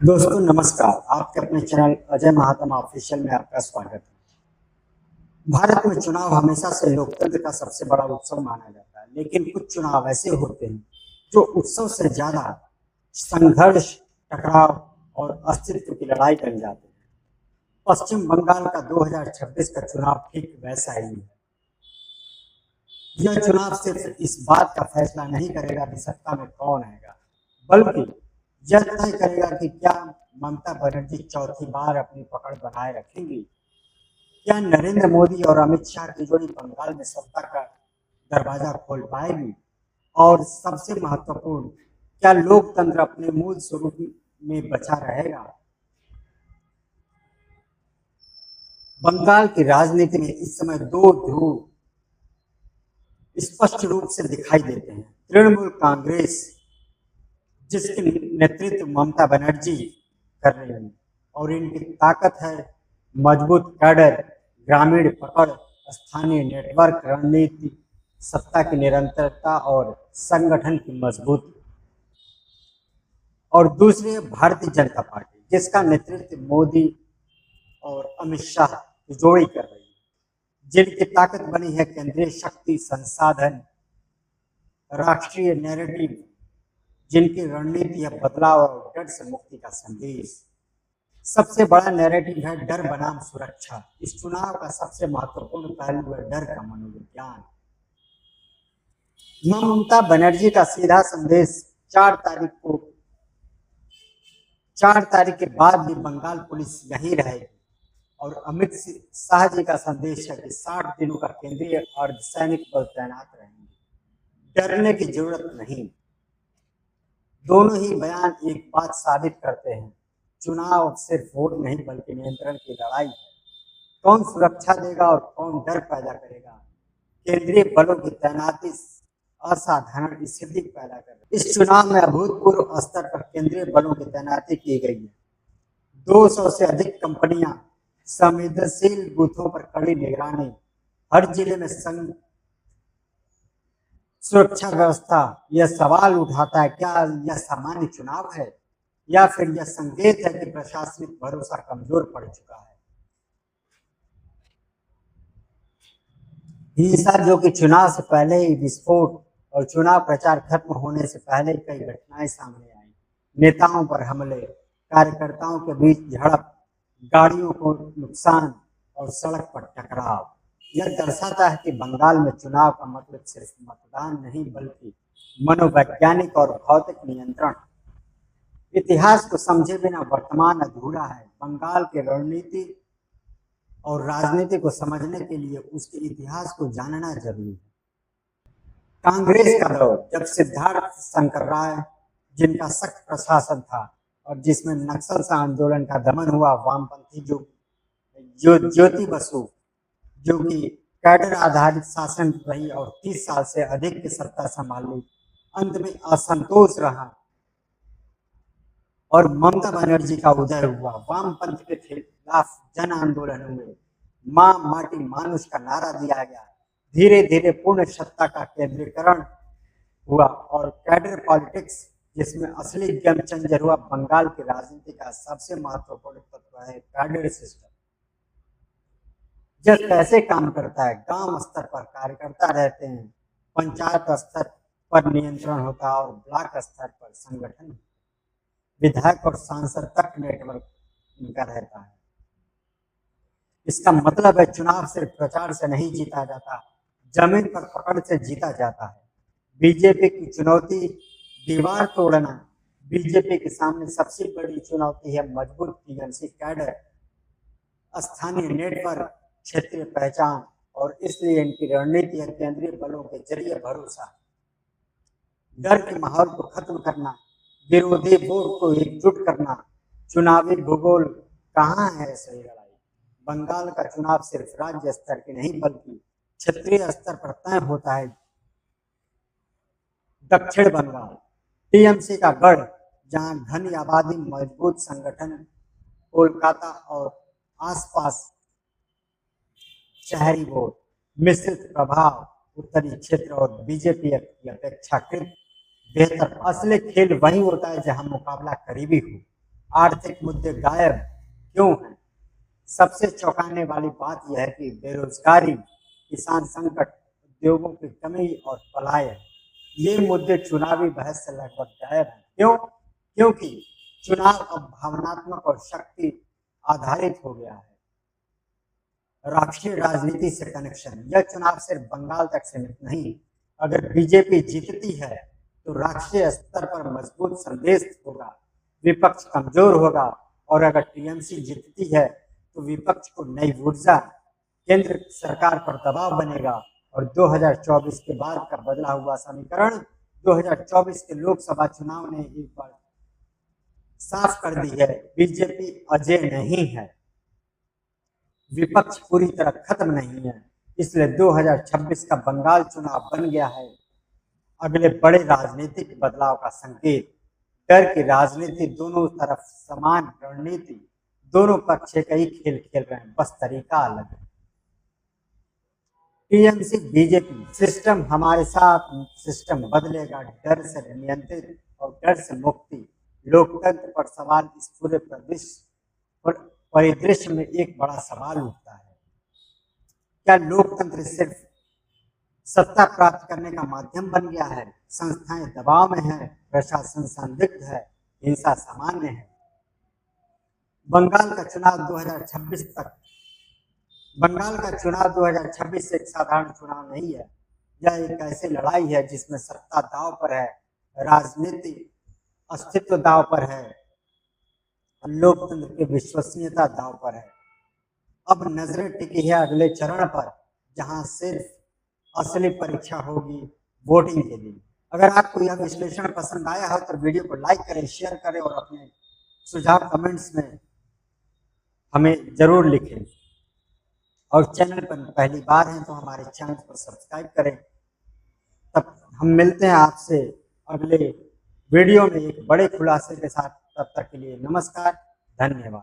दोस्तों नमस्कार। आपके अपने चैनल अजय महात्मा ऑफिशियल में आपका स्वागत है। भारत में चुनाव हमेशा से लोकतंत्र का सबसे बड़ा उत्सव माना जाता है, लेकिन कुछ चुनाव ऐसे होते हैं जो उत्सव से ज्यादा संघर्ष, टकराव और अस्तित्व की लड़ाई बन जाते हैं। पश्चिम बंगाल का 2026 का चुनाव ठीक वैसा ही है। यह चुनाव सिर्फ इस बात का फैसला नहीं करेगा कि सत्ता में कौन आएगा, बल्कि यह तय करेगा कि क्या ममता बनर्जी चौथी बार अपनी पकड़ बनाए रखेंगी, क्या नरेंद्र मोदी और अमित शाह की जोड़ी बंगाल में सत्ता का दरवाजा खोल पाएगी, और सबसे महत्वपूर्ण, क्या लोकतंत्र अपने मूल स्वरूप में बचा रहेगा। बंगाल की राजनीति में इस समय दो ध्रुव स्पष्ट रूप से दिखाई देते हैं। तृणमूल कांग्रेस, जिसके नेतृत्व ममता बनर्जी कर रही है, और इनकी ताकत है मजबूत कैडर, ग्रामीण पकड़, स्थानीय नेटवर्क, रणनीति, सत्ता की निरंतरता और संगठन की मजबूती। और दूसरी भारतीय जनता पार्टी, जिसका नेतृत्व मोदी और अमित शाह की जोड़ी कर रही है, जिनकी ताकत बनी है केंद्रीय शक्ति, संसाधन, राष्ट्रीय नैरेटिव, जिनकी रणनीति है बदलाव और डर से मुक्ति का संदेश। सबसे बड़ा नैरेटिव है डर बनाम सुरक्षा। इस चुनाव का सबसे महत्वपूर्ण पहलू है डर का मनोविज्ञान। ममता बनर्जी का सीधा संदेश 4 तारीख के बाद भी बंगाल पुलिस यहीं रहेगी, और अमित शाह जी का संदेश है कि 60 दिनों का केंद्रीय अर्धसैनिक बल तैनात रहेंगे। डरने की जरूरत नहीं। दोनों ही बयान एक बात साबित करते हैं, चुनाव सिर्फ वोट नहीं बल्कि नियंत्रण की लड़ाई है। कौन सुरक्षा देगा और कौन डर पैदा करेगा। केंद्रीय बलों की तैनाती असाधारण स्थिति पैदा कर रही है। इस चुनाव में अभूतपूर्व स्तर पर केंद्रीय बलों की तैनाती की गई है। 200 से अधिक कंपनियां, संवेदनशील बूथों पर कड़ी निगरानी, हर जिले में सुरक्षा व्यवस्था। यह सवाल उठाता है, क्या यह सामान्य चुनाव है या फिर यह संकेत है कि प्रशासनिक भरोसा कमजोर पड़ चुका है। हिंसा, जो कि चुनाव से पहले ही विस्फोट और चुनाव प्रचार खत्म होने से पहले कई घटनाएं सामने आई। नेताओं पर हमले, कार्यकर्ताओं के बीच झड़प, गाड़ियों को नुकसान और सड़क पर टकराव। यह दर्शाता है कि बंगाल में चुनाव का मतलब सिर्फ मतदान नहीं बल्कि मनोवैज्ञानिक और भौतिक नियंत्रण। इतिहास को समझे बिना वर्तमान अधूरा है। बंगाल की रणनीति और राजनीति को समझने के लिए उसके इतिहास को जानना जरूरी है। कांग्रेस का दौर, जब सिद्धार्थ शंकर राय, जिनका सख्त प्रशासन था और जिसमें नक्सल से आंदोलन का दमन हुआ, वामपंथी जो ज्योति बसु, जो कि कैडर आधारित शासन रही और 30 साल से अधिक की सत्ता संभाली, अंत में असंतोष रहा और ममता बनर्जी का उदय हुआ। वामपंथ के खिलाफ जन आंदोलन हुए, मां माटी मानुष का नारा दिया गया। धीरे धीरे पूर्ण सत्ता का केंद्रीकरण हुआ और कैडर पॉलिटिक्स, जिसमें असली गेम चेंजर हुआ। बंगाल की राजनीति का सबसे महत्वपूर्ण तत्व है कैडर सिस्टम। यह कैसे काम करता है। गांव स्तर पर कार्यकर्ता रहते हैं, पंचायत स्तर पर नियंत्रण होता है और ब्लॉक स्तर पर संगठन, विधायक और सांसद तक नेटवर्क इनका रहता है। इसका मतलब है चुनाव सिर्फ प्रचार से नहीं जीता जाता, जमीन पर पकड़ से जीता जाता है। बीजेपी की चुनौती दीवार तोड़ना। बीजेपी के सामने सबसे बड़ी चुनौती है मजबूत टीएमसी कैडर, स्थानीय नेटवर्क, क्षेत्रीय पहचान, और इसलिए इनकी रणनीति है केंद्रीय बलों के जरिए भरोसा, डर के माहौल को खत्म करना, विरोधी वोट को एकजुट करना। चुनावी भूगोल कहाँ है सही लड़ाई। बंगाल का चुनाव सिर्फ राज्य स्तर की नहीं बल्कि क्षेत्रीय स्तर पर तय होता है। दक्षिण बंगाल टीएमसी का गढ़, जहां घनी आबादी, मजबूत संगठन, कोलकाता और आसपास शहरी वोट, मिश्रित प्रभाव, उत्तरी क्षेत्र और बीजेपी की अपेक्षाकृत बेहतर। असली खेल वही होता है जहां मुकाबला करीबी हो। आर्थिक मुद्दे गायब क्यों हैं? सबसे चौंकाने वाली बात यह है कि बेरोजगारी, किसान संकट, उद्योगों की कमी और पलायन, ये मुद्दे चुनावी बहस से लगभग गायब हैं। क्यों? क्योंकि चुनाव अब भावनात्मक और शक्ति आधारित हो गया है। राष्ट्रीय राजनीति से कनेक्शन, यह चुनाव सिर्फ बंगाल तक सीमित नहीं। अगर बीजेपी जीतती है तो राष्ट्रीय स्तर पर मजबूत संदेश होगा, विपक्ष कमजोर होगा, और अगर टीएमसी जीतती है तो विपक्ष को नई ऊर्जा, केंद्र सरकार पर दबाव बनेगा और 2024 के बाद का बदला हुआ समीकरण 2024 के लोकसभा चुनाव ने एक बार साफ कर दी है, बीजेपी अजय नहीं है, विपक्ष पूरी तरह खत्म नहीं है। इसलिए 2026 का बंगाल चुनाव बन गया है अगले बड़े राजनीतिक बदलाव का संकेत। डर की राजनीति, दोनों तरफ समान रणनीति, दोनों पक्ष एक ही खेल खेल रहे हैं, बस तरीका अलग है। टीएमसी बीजेपी, सिस्टम हमारे साथ, सिस्टम बदलेगा, डर से नियंत्रित और डर से मुक्ति। लोकतंत्र पर सवाल, इस पूरे परिदृश्य में एक बड़ा सवाल उठता है, क्या लोकतंत्र सिर्फ सत्ता प्राप्त करने का माध्यम बन गया है? संस्थाएं दबाव में हैं, प्रशासन संदिग्ध है, हिंसा सामान्य है। बंगाल का चुनाव 2026 एक साधारण चुनाव नहीं है। यह एक ऐसी लड़ाई है जिसमें सत्ता दांव पर है, राजनीति अस्तित्व दांव पर है, लोकतंत्र की विश्वसनीयता दांव पर है। अब नजरें टिकी है अगले चरण पर, जहां सिर्फ असली परीक्षा होगी वोटिंग के लिए। अगर आपको यह विश्लेषण पसंद आया हो तो वीडियो को लाइक करें, शेयर करें और अपने सुझाव कमेंट्स में हमें जरूर लिखें। और चैनल पर पहली बार हैं तो हमारे चैनल को सब्सक्राइब करें। तब हम मिलते हैं आपसे अगले वीडियो में एक बड़े खुलासे के साथ। तब तक के लिए नमस्कार, धन्यवाद।